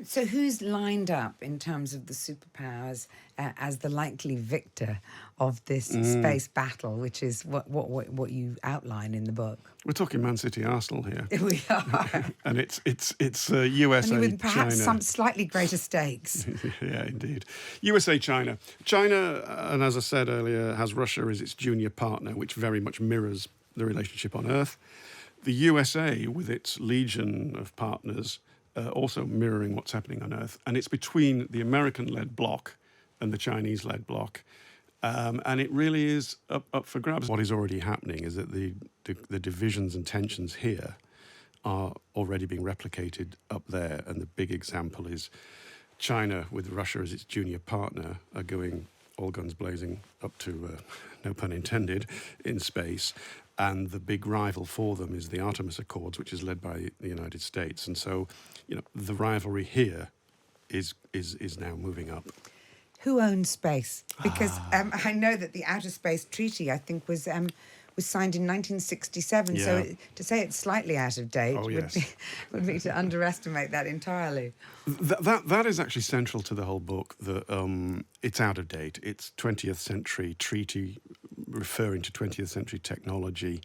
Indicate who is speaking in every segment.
Speaker 1: So who's lined up in terms of the superpowers as the likely victor of this space battle, which is what you outline in the book?
Speaker 2: We're talking Man City Arsenal here.
Speaker 1: We are.
Speaker 2: And it's USA,
Speaker 1: Only with perhaps
Speaker 2: China.
Speaker 1: some slightly greater stakes.
Speaker 2: Yeah, indeed. USA, China. China, and as I said earlier, has Russia as its junior partner, which very much mirrors the relationship on Earth. The USA, with its legion of partners, also mirroring what's happening on Earth. And it's between the American-led bloc and the Chinese-led bloc. And it really is up for grabs. What is already happening is that the divisions and tensions here are already being replicated up there. And the big example is China, with Russia as its junior partner, are going all guns blazing up to, no pun intended, in space. And the big rival for them is the Artemis Accords, which is led by the United States. And so, the rivalry here is now moving up.
Speaker 1: Who owns space? Because I know that the Outer Space Treaty, I think, was signed in 1967.
Speaker 2: Yeah.
Speaker 1: So to say it's slightly out of date
Speaker 2: yes.
Speaker 1: would be to underestimate that entirely.
Speaker 2: That is actually central to the whole book. It's out of date. It's 20th century treaty referring to 20th century technology,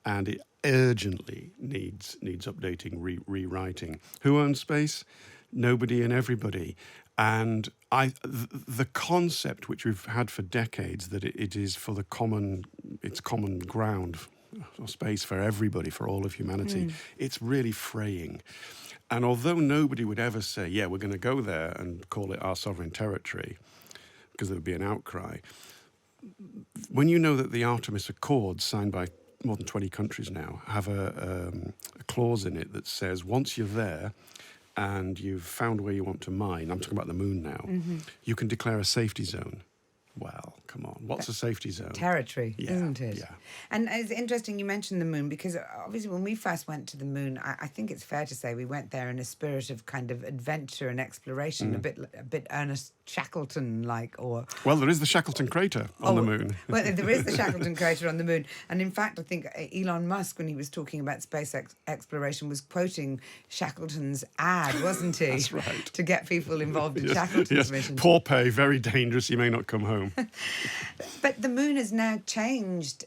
Speaker 2: and it urgently needs updating, rewriting. Who owns space? Nobody and everybody. And the concept which we've had for decades that it is for common ground or space for everybody, for all of humanity, it's really fraying. And although nobody would ever say, yeah, we're going to go there and call it our sovereign territory, because there would be an outcry, when you know that the Artemis Accords, signed by more than 20 countries now, have a clause in it that says once you're there and you've found where you want to mine, I'm talking about the moon now, you can declare a safety zone. Well, come on. What's a safety zone?
Speaker 1: Territory, isn't it?
Speaker 2: Yeah.
Speaker 1: And it's interesting you mentioned the moon, because obviously when we first went to the moon, I think it's fair to say we went there in a spirit of kind of adventure and exploration, a bit Ernest Shackleton-like, or...
Speaker 2: Well, there is the Shackleton crater on the moon.
Speaker 1: Well, there is the Shackleton crater on the moon. And in fact, I think Elon Musk, when he was talking about space exploration, was quoting Shackleton's ad, wasn't he?
Speaker 2: That's right.
Speaker 1: To get people involved in Shackleton's mission.
Speaker 2: Poor pay, very dangerous, you may not come home.
Speaker 1: But the moon has now changed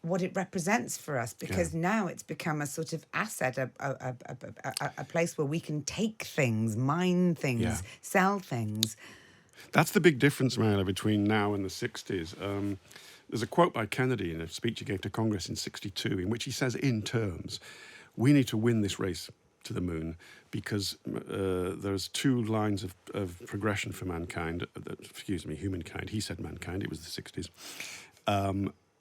Speaker 1: what it represents for us, because now it's become a sort of asset, a place where we can take things, mine things, sell things.
Speaker 2: That's the big difference, Marilla, between now and the 60s. There's a quote by Kennedy in a speech he gave to Congress in 62 in which he says, in terms, we need to win this race to the moon because there's two lines of progression for mankind. Humankind. He said mankind. It was the 60s.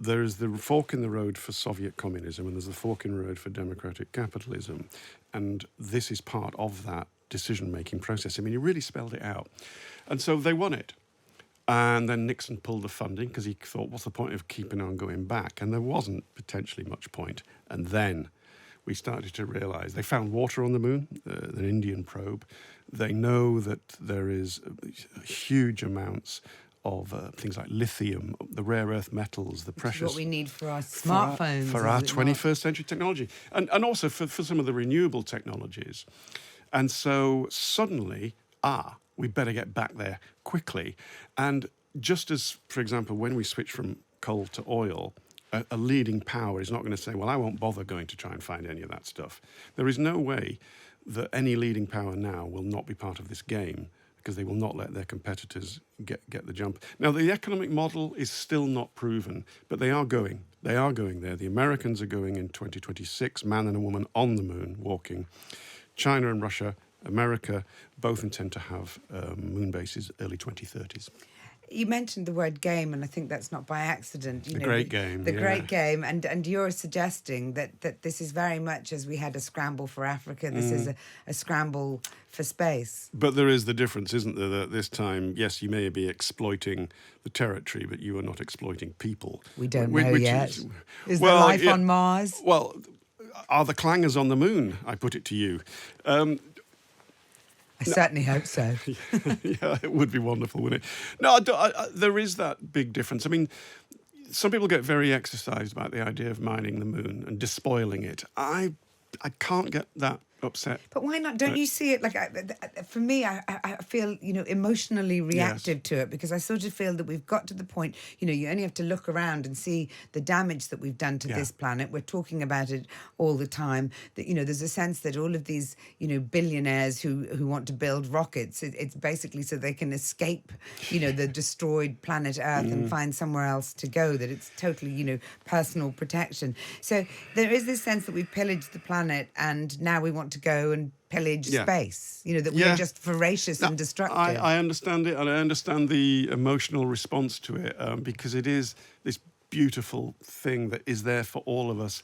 Speaker 2: There's the fork in the road for Soviet communism, and there's the fork in the road for democratic capitalism. And this is part of that decision-making process. I mean, he really spelled it out. And so they won it. And then Nixon pulled the funding because he thought, what's the point of keeping on going back? And there wasn't potentially much point. And then we started to realize they found water on the moon, an Indian probe. They know that there is huge amounts of things like lithium, the rare earth metals, the precious...
Speaker 1: What we need for our smartphones.
Speaker 2: For our 21st century technology. And also for some of the renewable technologies. And so suddenly, we better get back there quickly. And just as, for example, when we switch from coal to oil, a leading power is not going to say, well, I won't bother going to try and find any of that stuff. There is no way that any leading power now will not be part of this game, because they will not let their competitors get the jump. Now, the economic model is still not proven, but they are going. They are going there. The Americans are going in 2026, man and a woman on the moon, walking. China and Russia, America, both intend to have moon bases early 2030s.
Speaker 1: You mentioned the word game, and I think that's not by accident.
Speaker 2: The great game.
Speaker 1: The great game. And you're suggesting that this is very much as we had a scramble for Africa, this is a scramble for space.
Speaker 2: But there is the difference, isn't there, that this time, yes, you may be exploiting the territory, but you are not exploiting people.
Speaker 1: We don't know yet. Is there life on Mars?
Speaker 2: Well, are the clangers on the moon? I put it to you.
Speaker 1: I certainly hope so.
Speaker 2: Yeah, it would be wonderful, wouldn't it? No, there is that big difference. I mean, some people get very exercised about the idea of mining the moon and despoiling it. I can't get that upset.
Speaker 1: But why not? Don't you see it like, for me, I feel, emotionally reactive to it, because I sort of feel that we've got to the point, you only have to look around and see the damage that we've done to this planet. We're talking about it all the time. That, there's a sense that all of these, billionaires who want to build rockets, it's basically so they can escape, the destroyed planet Earth and find somewhere else to go, that it's totally, personal protection. So there is this sense that we've pillaged the planet and now we want to go and pillage space, that we're just voracious and destructive.
Speaker 2: I understand it, and I understand the emotional response to it, because it is this beautiful thing that is there for all of us.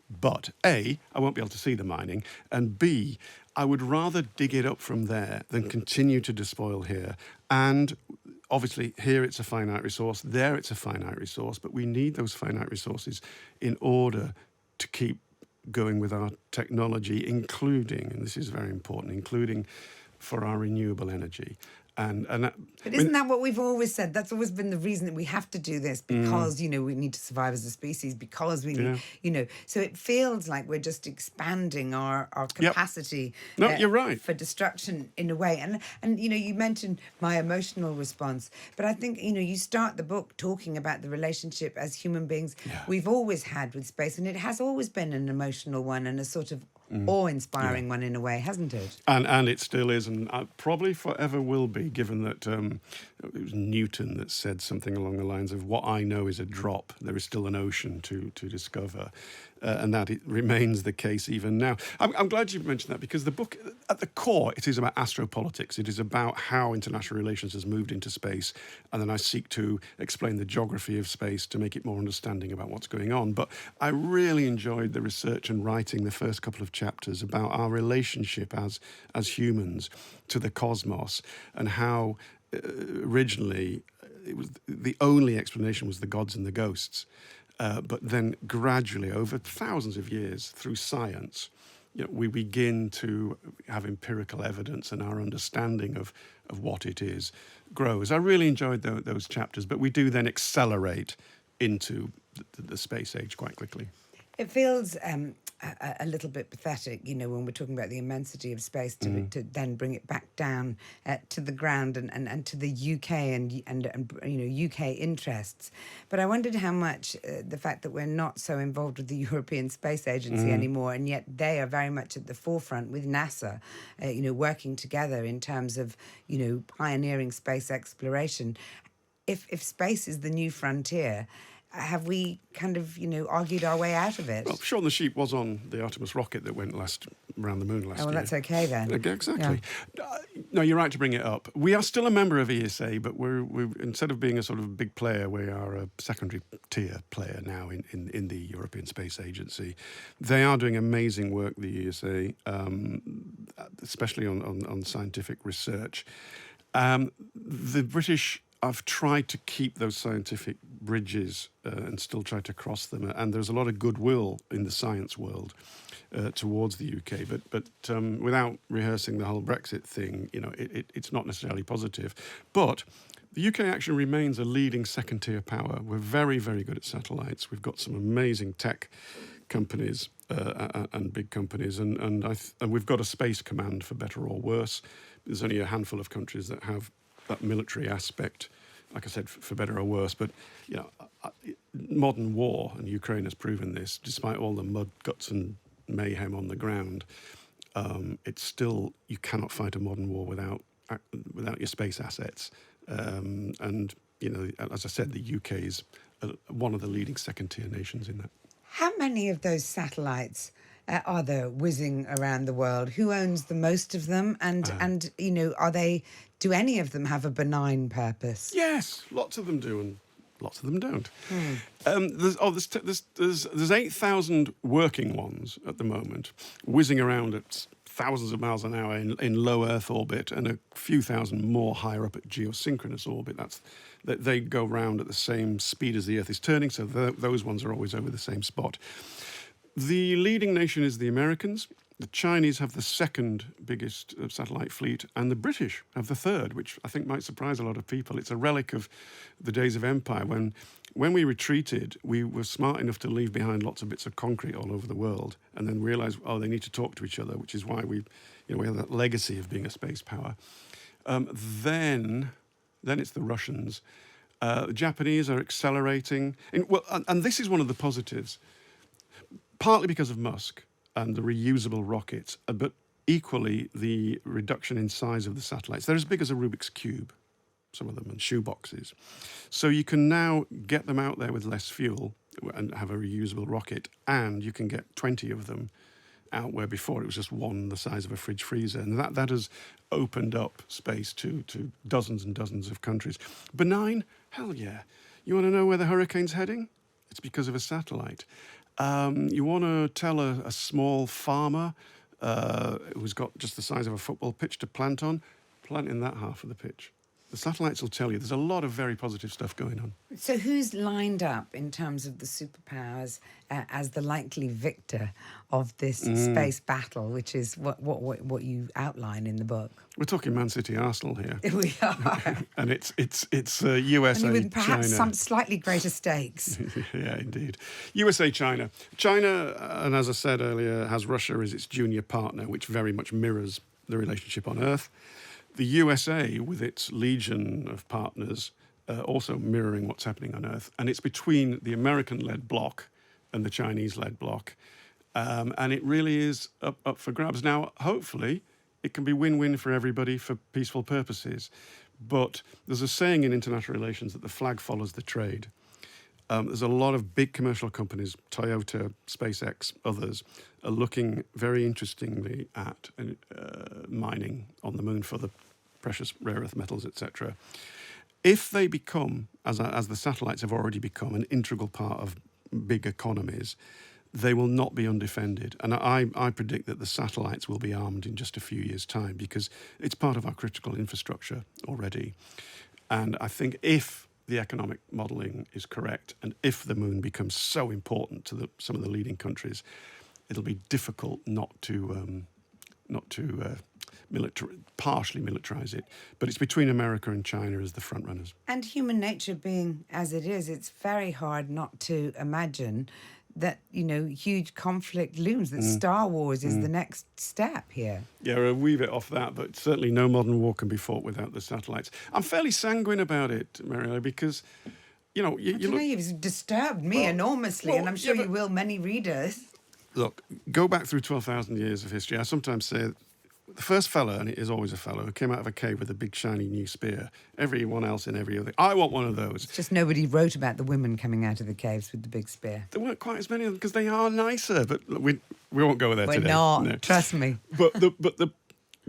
Speaker 2: But A, I won't be able to see the mining, and B, I would rather dig it up from there than continue to despoil here. And obviously, here it's a finite resource, there it's a finite resource, but we need those finite resources in order to keep going with our technology, including, and this is very important, including for our renewable energy.
Speaker 1: But isn't that what we've always said? That's always been the reason that we have to do this, because, we need to survive as a species, because we need, so it feels like we're just expanding our capacity
Speaker 2: you're right.
Speaker 1: for destruction in a way. And you mentioned my emotional response, but I think, you start the book talking about the relationship as human beings we've always had with space, and it has always been an emotional one and a sort of awe-inspiring one in a way, hasn't it?
Speaker 2: And it still is, and probably forever will be, given that it was Newton that said something along the lines of, what I know is a drop, there is still an ocean to discover. And that it remains the case even now. I'm glad you've mentioned that, because the book, at the core, it is about astropolitics. It is about how international relations has moved into space, and then I seek to explain the geography of space to make it more understanding about what's going on. But I really enjoyed the research and writing the first couple of chapters about our relationship as humans to the cosmos, and how originally it was the only explanation was the gods and the ghosts. But then gradually, over thousands of years, through science, we begin to have empirical evidence, and our understanding of what it is grows. I really enjoyed those chapters, but we do then accelerate into the space age quite quickly.
Speaker 1: It feels a little bit pathetic, when we're talking about the immensity of space, to then bring it back down to the ground and to the UK and UK interests. But I wondered how much the fact that we're not so involved with the European Space Agency anymore, and yet they are very much at the forefront with NASA, working together in terms of, pioneering space exploration. If space is the new frontier, have we kind of, argued our way out of it?
Speaker 2: Well, Shaun the Sheep was on the Artemis rocket that went around the moon last year.
Speaker 1: Oh, well, that's okay then.
Speaker 2: Exactly. Yeah. No, you're right to bring it up. We are still a member of ESA, but we're instead of being a sort of big player, we are a secondary tier player now in the European Space Agency. They are doing amazing work, the ESA, especially on scientific research. The British, I've tried to keep those scientific bridges and still try to cross them. And there's a lot of goodwill in the science world towards the UK. But without rehearsing the whole Brexit thing, it's not necessarily positive. But the UK actually remains a leading second-tier power. We're very, very good at satellites. We've got some amazing tech companies and big companies. And we've got a space command, for better or worse. There's only a handful of countries that have that military aspect, like I said, for better or worse. But modern war, and Ukraine has proven this, despite all the mud, guts and mayhem on the ground, it's still, you cannot fight a modern war without your space assets. And as I said, the UK is one of the leading second-tier nations in that.
Speaker 1: How many of those satellites are there whizzing around the world? Who owns the most of them? And do any of them have a benign purpose?
Speaker 2: Yes, lots of them do, and lots of them don't. There's 8,000 working ones at the moment, whizzing around at thousands of miles an hour in low Earth orbit, and a few thousand more higher up at geosynchronous orbit. They go round at the same speed as the Earth is turning, so those ones are always over the same spot. The leading nation is the Americans. The Chinese have the second biggest satellite fleet, and the British have the third, which I think might surprise a lot of people. It's a relic of the days of empire when we retreated, we were smart enough to leave behind lots of bits of concrete all over the world, and then realize, oh, they need to talk to each other, which is why we have that legacy of being a space power. Then it's the Russians. The Japanese are accelerating, and this is one of the positives, partly because of Musk and the reusable rockets, but equally the reduction in size of the satellites. They're as big as a Rubik's Cube, some of them, and shoeboxes. So you can now get them out there with less fuel and have a reusable rocket, and you can get 20 of them out where before it was just one the size of a fridge freezer. And that has opened up space to dozens and dozens of countries. Benign? Hell yeah. You want to know where the hurricane's heading? It's because of a satellite. You want to tell a small farmer who's got just the size of a football pitch to plant on, plant in that half of the pitch. The satellites will tell you. There's a lot of very positive stuff going on.
Speaker 1: So who's lined up in terms of the superpowers as the likely victor of this space battle, which is what you outline in the book?
Speaker 2: We're talking Man City Arsenal here.
Speaker 1: We are.
Speaker 2: And it's USA,
Speaker 1: and with perhaps
Speaker 2: China.
Speaker 1: some slightly greater stakes.
Speaker 2: Yeah, indeed. USA, China. China, and as I said earlier, has Russia as its junior partner, which very much mirrors the relationship on Earth. The USA, with its legion of partners, also mirroring what's happening on Earth. And it's between the American-led bloc and the Chinese-led bloc. And it really is up for grabs. Now, hopefully, it can be win-win for everybody for peaceful purposes. But there's a saying in international relations that the flag follows the trade. There's a lot of big commercial companies, Toyota, SpaceX, others, are looking very interestingly at mining on the moon for the precious rare earth metals, etc. If they become, as the satellites have already become, an integral part of big economies, they will not be undefended. And I predict that the satellites will be armed in just a few years' time because it's part of our critical infrastructure already. And I think if the economic modelling is correct, and if the moon becomes so important to some of the leading countries, it'll be difficult not to partially militarize it. But it's between America and China as the front runners.
Speaker 1: And human nature being as it is, it's very hard not to imagine that, huge conflict looms, that Star Wars is the next step here.
Speaker 2: Yeah, we'll weave it off that, but certainly no modern war can be fought without the satellites. I'm fairly sanguine about it, Mariella, because,
Speaker 1: you've disturbed me enormously, and I'm sure you will many readers.
Speaker 2: Look, go back through 12,000 years of history. I sometimes say the first fellow, and it is always a fellow, who came out of a cave with a big shiny new spear. Everyone else in every other... I want one of those.
Speaker 1: It's just nobody wrote about the women coming out of the caves with the big spear.
Speaker 2: There weren't quite as many of them because they are nicer, but we won't go there today.
Speaker 1: We're not,
Speaker 2: no.
Speaker 1: Trust me.
Speaker 2: But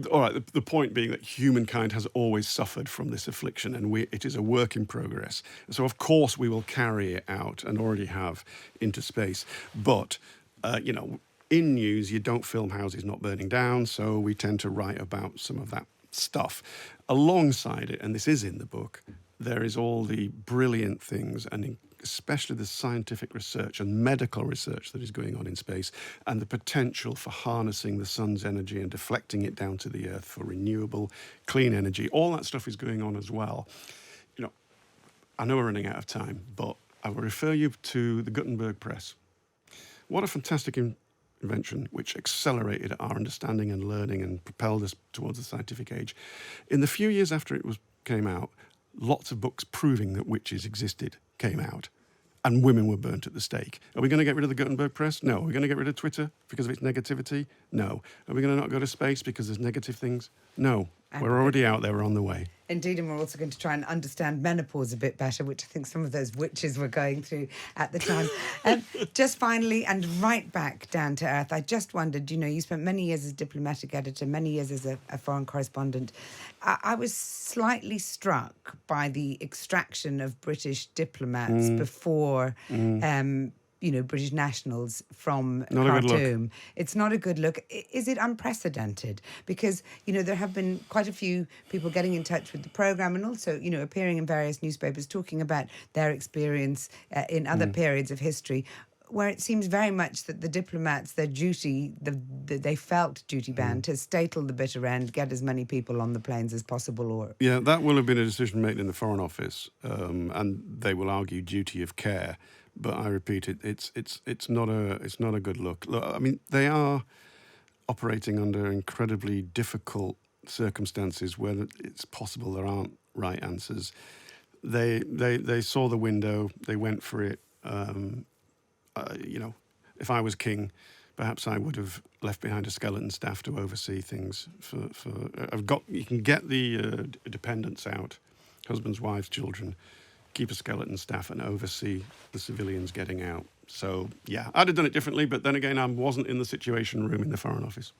Speaker 2: all right, the point being that humankind has always suffered from this affliction, and it is a work in progress. So, of course, we will carry it out, and already have, into space. But, in news, you don't film houses not burning down, so we tend to write about some of that stuff. Alongside it, and this is in the book, there is all the brilliant things, and especially the scientific research and medical research that is going on in space, and the potential for harnessing the sun's energy and deflecting it down to the Earth for renewable, clean energy. All that stuff is going on as well. I know we're running out of time, but I will refer you to the Gutenberg Press. What a fantastic invention which accelerated our understanding and learning and propelled us towards the scientific age. In the few years after it came out, lots of books proving that witches existed came out, and women were burnt at the stake. Are we going to get rid of the Gutenberg Press? No. Are we going to get rid of Twitter because of its negativity? No. Are we going to not go to space because there's negative things? No. We're already out there. We're on the way.
Speaker 1: Indeed, and we're also going to try and understand menopause a bit better, which I think some of those witches were going through at the time. Just finally, and right back down to earth, I just wondered, you spent many years as diplomatic editor, many years as a foreign correspondent. I was slightly struck by the extraction of British diplomats before... British nationals from Khartoum. It's not a good look. Is it unprecedented? Because, there have been quite a few people getting in touch with the programme and also, appearing in various newspapers talking about their experience in other periods of history. where it seems very much that the diplomats, their duty, they felt duty bound to stay till the bitter end, get as many people on the planes as possible. Or
Speaker 2: Yeah, that will have been a decision made in the Foreign Office, and they will argue duty of care. But I repeat, it's not a good look. Look, I mean, they are operating under incredibly difficult circumstances where it's possible there aren't right answers. They saw the window, they went for it. You know, if I was king, perhaps I would have left behind a skeleton staff to oversee things. You can get the dependents out, husbands, wives, children, keep a skeleton staff and oversee the civilians getting out. So, yeah, I'd have done it differently, but then again, I wasn't in the Situation Room in the Foreign Office.